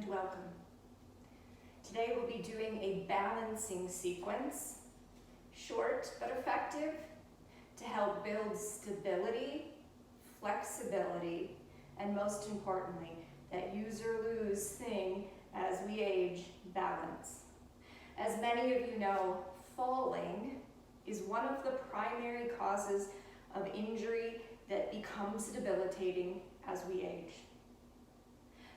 and welcome. Today we'll be doing a balancing sequence, short but effective, to help build stability, flexibility, and most importantly, that use or lose thing as we age, balance. As many of you know, falling is one of the primary causes of injury that becomes debilitating as we age.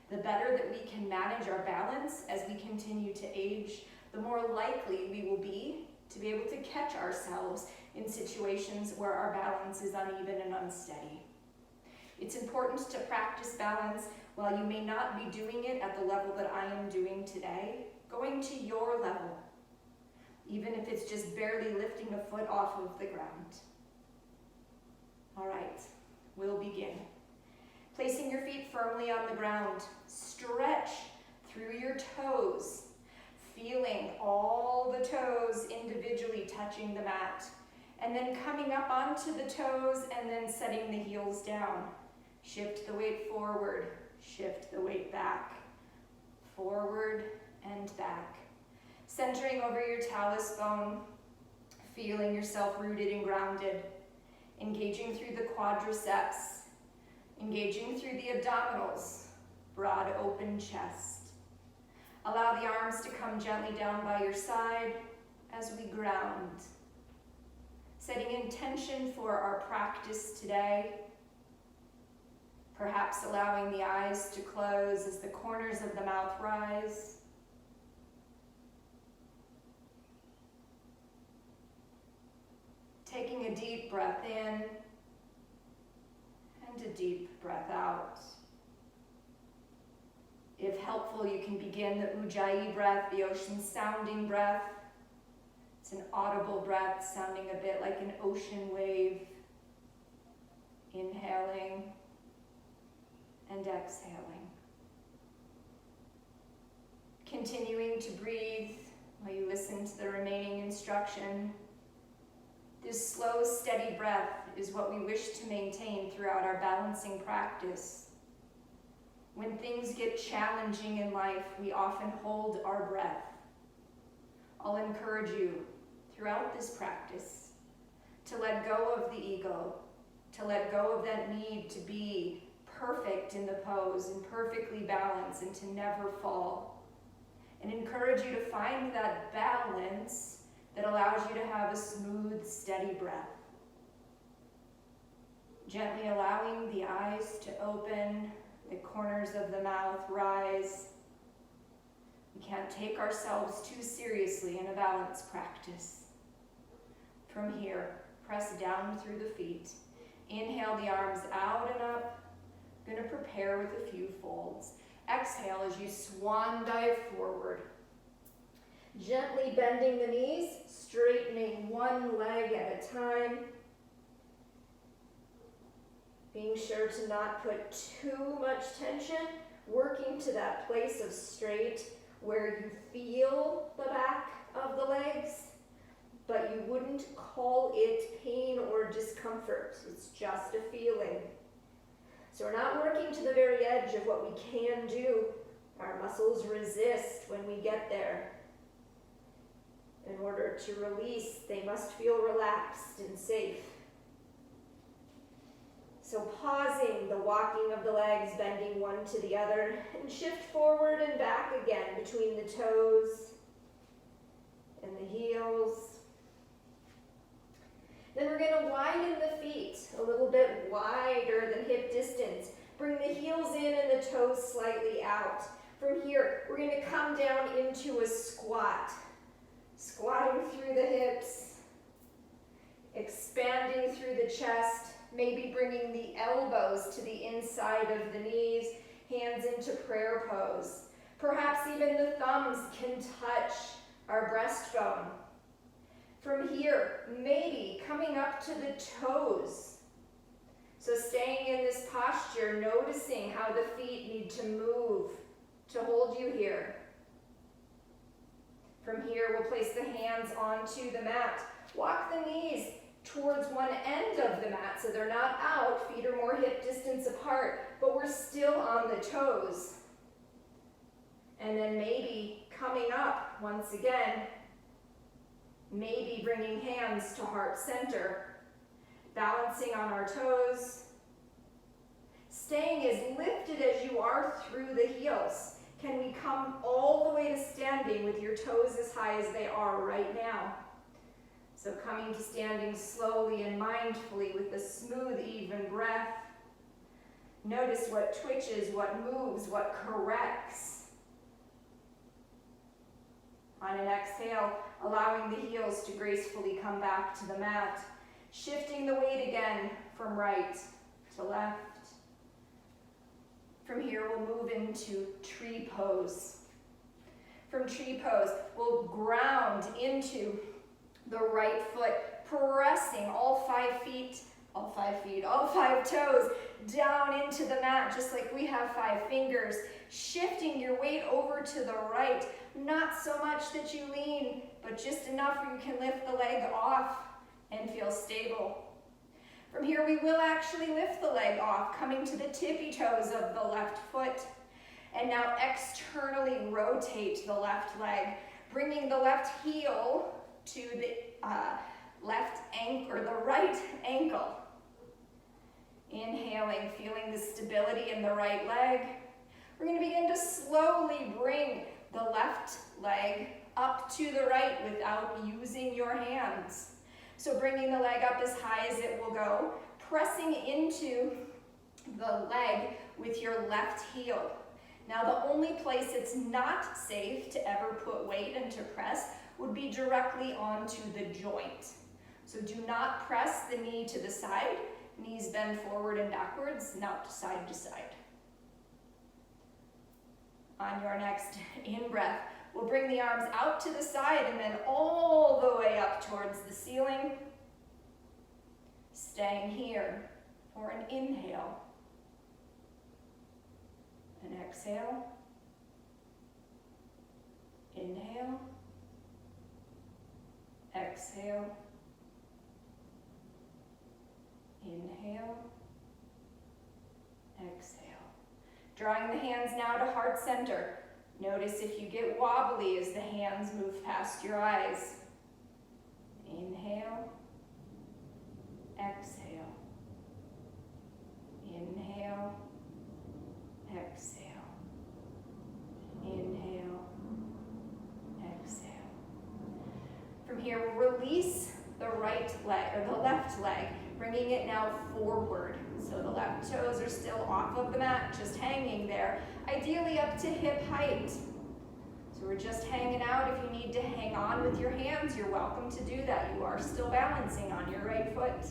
The better that we can manage our balance as we continue to age, the more likely we will be to be able to catch ourselves in situations where our balance is uneven and unsteady. It's important to practice balance while you may not be doing it at the level that I am doing today, going to your level, even if it's just barely lifting a foot off of the ground. All right, we'll begin. Placing your feet firmly on the ground, stretch through your toes, feeling all the toes individually touching the mat, and then coming up onto the toes and then setting the heels down. Shift the weight forward, shift the weight back, forward and back. Centering over your talus bone, feeling yourself rooted and grounded, engaging through the quadriceps, engaging through the abdominals, broad open chest. Allow the arms to come gently down by your side as we ground. Setting intention for our practice today. Perhaps allowing the eyes to close as the corners of the mouth rise. Taking a deep breath in and a deep breath out. If helpful, you can begin the Ujjayi breath, the ocean sounding breath. It's an audible breath, sounding a bit like an ocean wave. Inhaling and exhaling. Continuing to breathe while you listen to the remaining instruction. This slow, steady breath is what we wish to maintain throughout our balancing practice. When things get challenging in life, we often hold our breath. I'll encourage you throughout this practice to let go of the ego, to let go of that need to be perfect in the pose and perfectly balanced and to never fall. And encourage you to find that balance that allows you to have a smooth, steady breath. Gently allowing the eyes to open, the corners of the mouth rise. We can't take ourselves too seriously in a balance practice. From here, press down through the feet. Inhale the arms out and up. Going to prepare with a few folds. Exhale as you swan dive forward. Gently bending the knees, straightening one leg at a time. Being sure to not put too much tension, working to that place of straight where you feel the back of the legs, but you wouldn't call it pain or discomfort. It's just a feeling. So we're not working to the very edge of what we can do. Our muscles resist when we get there. In order to release, they must feel relaxed and safe. So pausing the walking of the legs, bending one to the other, and shift forward and back again between the toes and the heels. Then we're going to widen the feet a little bit wider than hip distance. Bring the heels in and the toes slightly out. From here, we're going to come down into a squat. Squatting through the hips, expanding through the chest, maybe bringing the elbows to the inside of the knees, hands into prayer pose. Perhaps even the thumbs can touch our breastbone. From here, maybe coming up to the toes. So staying in this posture, noticing how the feet need to move to hold you here. From here, we'll place the hands onto the mat. Walk the knees towards one end of the mat so they're not out. Feet are more hip distance apart, but we're still on the toes. once again, maybe bringing hands to heart center, balancing on our toes, staying as lifted as you are through the heels. Can we come all the way to standing with your toes as high as they are right now? So coming to standing slowly and mindfully with a smooth, even breath. Notice what twitches, what moves, what corrects. On an exhale, allowing the heels to gracefully come back to the mat. Shifting the weight again from right to left. From here, we'll move into tree pose. From tree pose, we'll ground into the right foot, pressing all five toes down into the mat, just like we have 5 fingers. Shifting your weight over to the right, not so much that you lean, but just enough where you can lift the leg off and feel stable. From here, we will actually lift the leg off, coming to the tippy toes of the left foot. And now externally rotate the left leg, bringing the left heel to the left ankle, or the right ankle. Inhaling, feeling the stability in the right leg. We're going to begin to slowly bring the left leg up to the right without using your hands. So bringing the leg up as high as it will go, pressing into the leg with your left heel. Now the only place it's not safe to ever put weight and to press would be directly onto the joint. So do not press the knee to the side. Knees bend forward and backwards, not side to side. On your next in-breath, we'll bring the arms out to the side and then all the way up towards the ceiling. Staying here for an inhale. An exhale. Inhale. Exhale. Inhale. Exhale. Drawing the hands now to heart center. Notice if you get wobbly as the hands move past your eyes. Inhale. Exhale. Inhale. Exhale. Inhale. Exhale. From here, we'll release the right leg, or the left leg, bringing it now forward. So the left toes are still off of the mat, just hanging there, ideally up to hip height. So we're just hanging out. If you need to hang on with your hands, you're welcome to do that. You are still balancing on your right foot.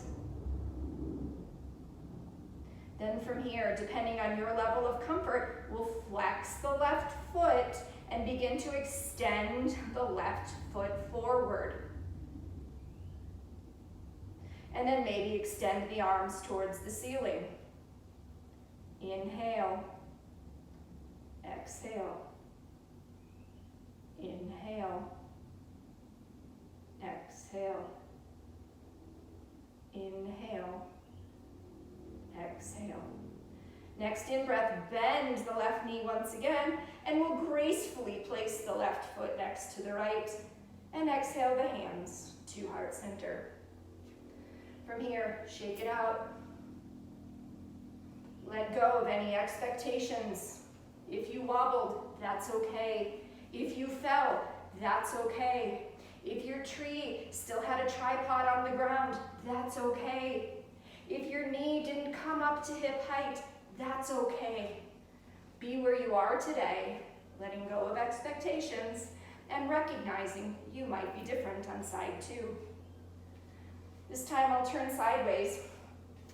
Then from here, depending on your level of comfort, we'll flex the left foot and begin to extend the left foot forward. And then maybe extend the arms towards the ceiling. Inhale. Exhale. Inhale. Exhale. Inhale. Exhale. Next in-breath, bend the left knee once again, and we'll gracefully place the left foot next to the right, and exhale the hands to heart center. From here, shake it out. Let go of any expectations. If you wobbled, that's okay. If you fell, that's okay. If your tree still had a tripod on the ground, that's okay. If your knee didn't come up to hip height, that's okay. Be where you are today, letting go of expectations and recognizing you might be different on side 2. This time I'll turn sideways,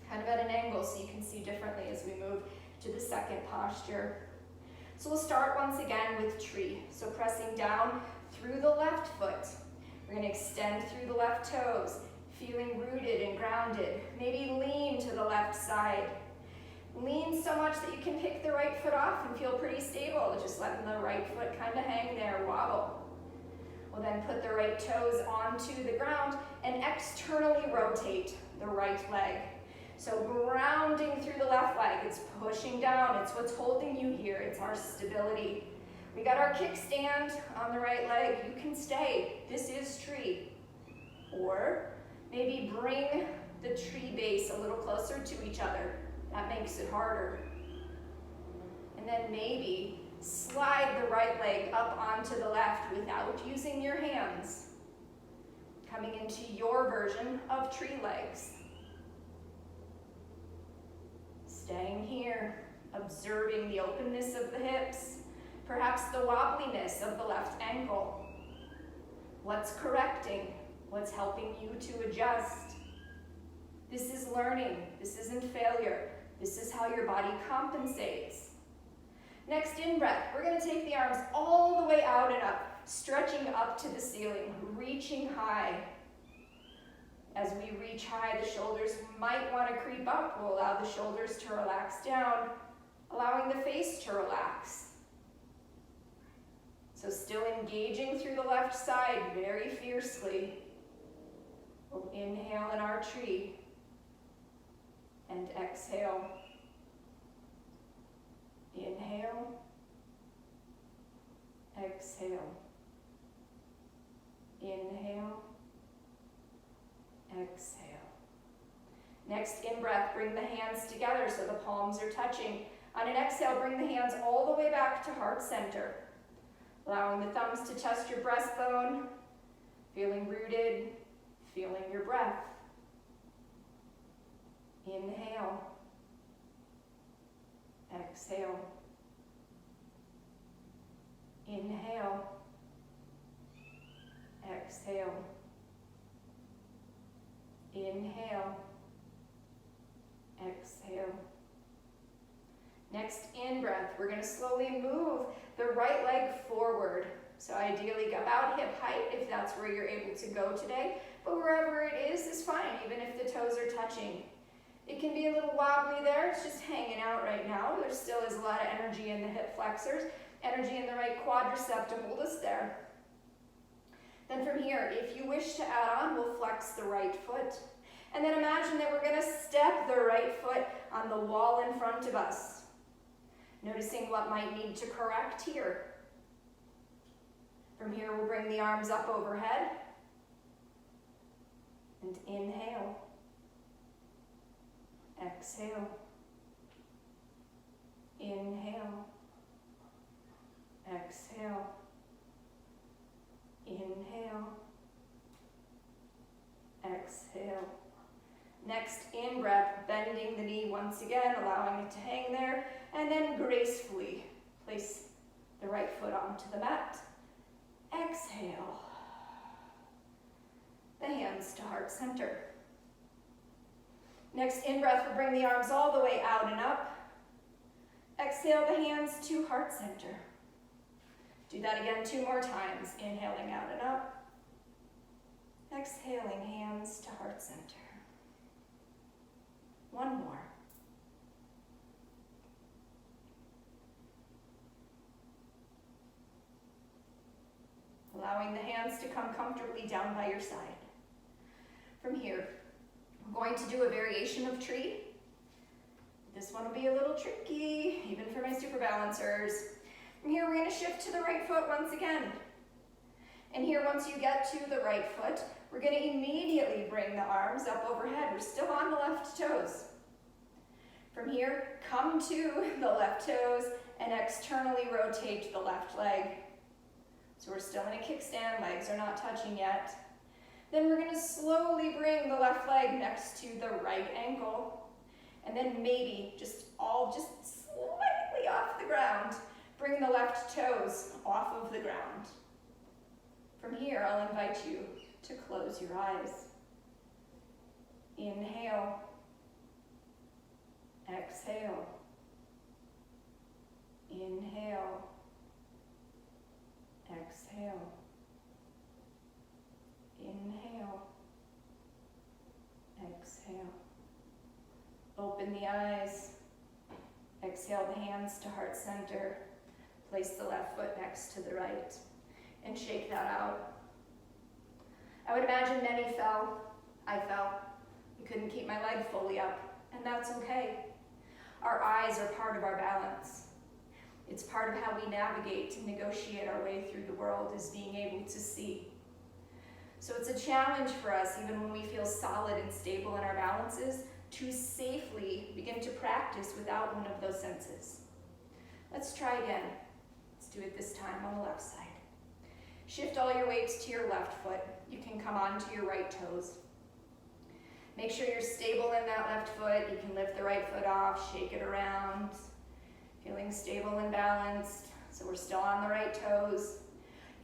kind of at an angle so you can see differently as we move to the second posture. So we'll start once again with tree. So pressing down through the left foot. We're going to extend through the left toes, feeling rooted and grounded. Maybe lean to the left side. Lean so much that you can pick the right foot off and feel pretty stable, just letting the right foot kind of hang there, wobble. We'll then put the right toes onto the ground and externally rotate the right leg. So grounding through the left leg, it's pushing down, it's what's holding you here, it's our stability. We got our kickstand on the right leg. You can stay. This is tree. Or maybe bring the tree base a little closer to each other. That makes it harder. And then maybe slide the right leg up onto the left without using your hands. Coming into your version of tree legs. Staying here, observing the openness of the hips, perhaps the wobbliness of the left ankle. What's correcting? What's helping you to adjust? This is learning. This isn't failure. This is how your body compensates. Next in-breath, we're going to take the arms all the way out and up, stretching up to the ceiling, reaching high. As we reach high, the shoulders might want to creep up. We'll allow the shoulders to relax down, allowing the face to relax. So still engaging through the left side very fiercely. We'll inhale in our tree and exhale. Inhale, exhale. Inhale, exhale. Next in-breath, bring the hands together so the palms are touching. On an exhale, bring the hands all the way back to heart center. Allowing the thumbs to touch your breastbone, feeling rooted, feeling your breath. Inhale, exhale. Inhale, exhale. Inhale, exhale. Next in-breath, we're going to slowly move the right leg forward. So ideally about hip height if that's where you're able to go today, but wherever it is fine, even if the toes are touching. It can be a little wobbly there, it's just hanging out right now. There still is a lot of energy in the hip flexors, energy in the right quadricep to hold us there. Then from here, if you wish to add on, we'll flex the right foot. And then imagine that we're going to step the right foot on the wall in front of us. Noticing what might need to correct here. From here, we'll bring the arms up overhead. And inhale. Exhale. Inhale. Exhale. Inhale. Exhale. Next in-breath, bending the knee once again, allowing it to hang there, and then gracefully place the right foot onto the mat. Exhale. The hands to heart center. Next in-breath, we'll bring the arms all the way out and up. Exhale the hands to heart center. Do that again 2 more times. Inhaling out and up. Exhaling hands to heart center. 1 more. Allowing the hands to come comfortably down by your side. From here, we're going to do a variation of tree. This one will be a little tricky, even for my super balancers. From here, we're going to shift to the right foot once again. And here, once you get to the right foot, we're going to immediately bring the arms up overhead. We're still on the left toes. From here, come to the left toes and externally rotate the left leg. So we're still in a kickstand, legs are not touching yet. Then we're going to slowly bring the left leg next to the right ankle. And then maybe just slightly off the ground, bring the left toes off of the ground. From here, I'll invite you to close your eyes. Inhale. Exhale. Inhale. Exhale. Inhale. Exhale. Open the eyes. Exhale the hands to heart center. Place the left foot next to the right. And shake that out. I would imagine many fell. I fell. I couldn't keep my leg fully up, and that's okay. Our eyes are part of our balance. It's part of how we navigate and negotiate our way through the world, is being able to see. So it's a challenge for us, even when we feel solid and stable in our balances, to safely begin to practice without one of those senses. Let's try again. Let's do it this time on the left side. Shift all your weights to your left foot. You can come onto your right toes. Make sure you're stable in that left foot. You can lift the right foot off, shake it around. Feeling stable and balanced. So we're still on the right toes.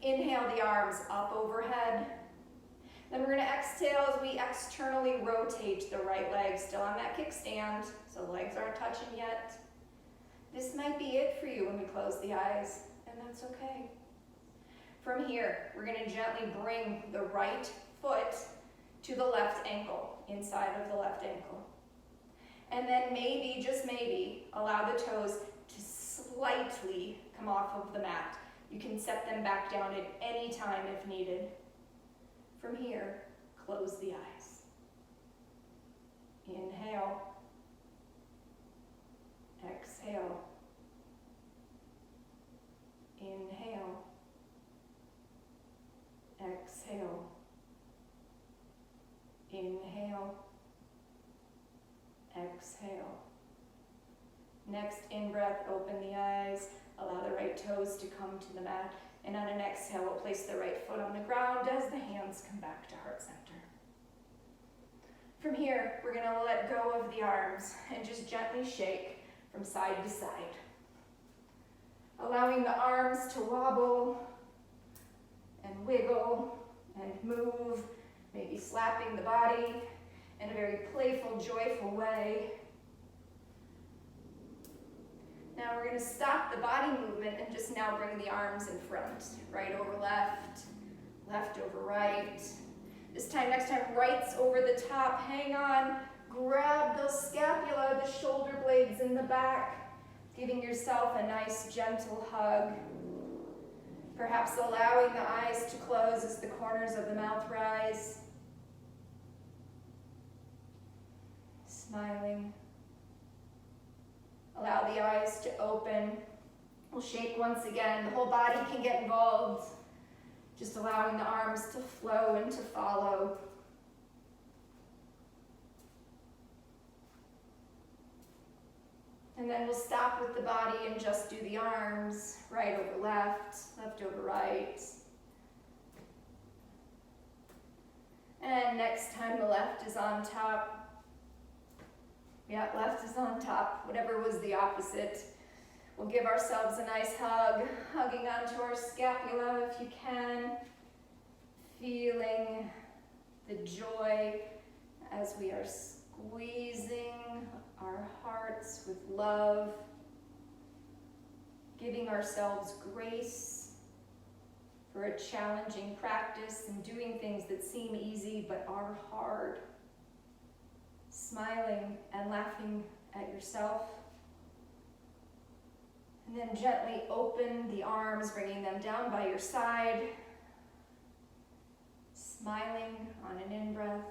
Inhale the arms up overhead. Then we're going to exhale as we externally rotate the right leg, still on that kickstand, so the legs aren't touching yet. This might be it for you when we close the eyes, and that's okay. From here, we're going to gently bring the right foot to the left ankle, inside of the left ankle. And then maybe, just maybe, allow the toes to slightly come off of the mat. You can set them back down at any time if needed. From here, close the eyes. Inhale. Exhale. Inhale. Exhale. Inhale. Exhale. Next in-breath, open the eyes. Allow the right toes to come to the mat. And on an exhale, we'll place the right foot on the ground as the hands come back to heart center. From here, we're going to let go of the arms and just gently shake from side to side. Allowing the arms to wobble and wiggle and move, maybe slapping the body in a very playful, joyful way. Now we're going to stop the body movement and just now bring the arms in front. Right over left, left over right. This time, next time, right's over the top. Hang on, grab those scapula, the shoulder blades in the back, giving yourself a nice gentle hug. Perhaps allowing the eyes to close as the corners of the mouth rise. Smiling. Allow the eyes to open. We'll shake once again. The whole body can get involved. Just allowing the arms to flow and to follow. And then we'll stop with the body and just do the arms. Right over left, left over right. And next time the left is on top. Yeah, left is on top, whatever was the opposite. We'll give ourselves a nice hug, hugging onto our scapula if you can. Feeling the joy as we are squeezing our hearts with love. Giving ourselves grace for a challenging practice and doing things that seem easy but are hard. Smiling and laughing at yourself. And then gently open the arms, bringing them down by your side. Smiling on an in-breath.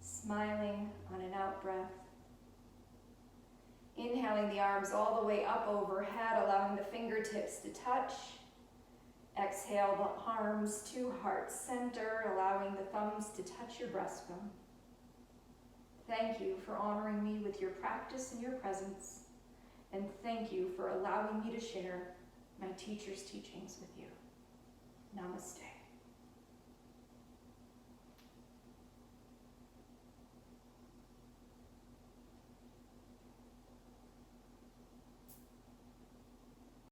Smiling on an out-breath. Inhaling the arms all the way up overhead, allowing the fingertips to touch. Exhale the arms to heart center, allowing the thumbs to touch your breastbone. Thank you for honoring me with your practice and your presence. And thank you for allowing me to share my teacher's teachings with you. Namaste.